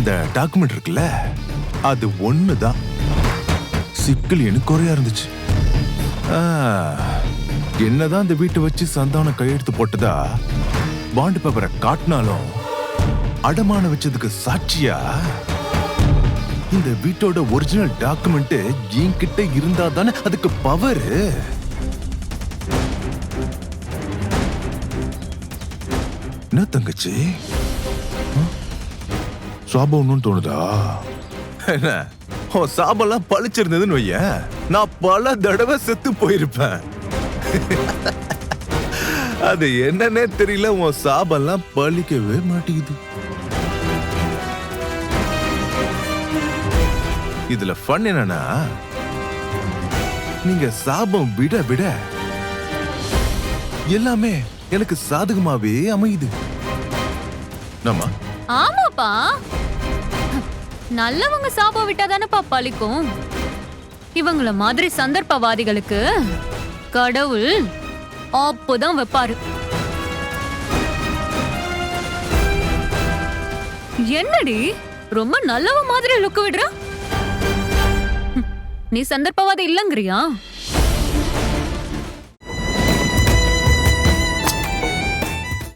அந்த டாக்குமெண்ட் இருக்குல்ல, அது ஒண்ணுதான் சிக்கல் எனக்கு குறையா இருந்துச்சு. என்னதான் அந்த வீட்டை வச்சு சந்தானம் கையெழுத்து போட்டதா பாண்ட் பேப்பரை காட்டினாலும் அடமான வச்சதுக்கு சாட்சியா இந்த வீட்டோட ஒரிஜினல் டாக்குமெண்ட் என்கிட்ட இருந்தா தானே அதுக்கு பவர். என்ன தங்கச்சி, சாபம்னு தோணுதா? என்ன சாபம்லாம் பழிச்சிருந்ததுன்னு வைய, நான் பல தடவை செத்து போயிருப்பேன். அது என்னன்னே தெரியல, உன் சாபம்லாம் பழிக்கவே மாட்டேங்குது. இதுல ஃபன் என்னன்னா, நீங்க சாபம் விட விட எல்லாமே எனக்கு சாதகமாவே அமையுது. நம்ம ஆமாப்பா, நல்லவங்க சாபம் விட்டாதானப்பா பழிக்கும். இவங்கள மாதிரி சந்தர்ப்பவாதிகளுக்கு கடவுள் அப்போதான் வைப்பாரு. என்னடி ரொம்ப நல்லவ மாதிரி லுக்கு விடுற? நீ சந்தர்ப்பவாதி இல்லங்கறியா?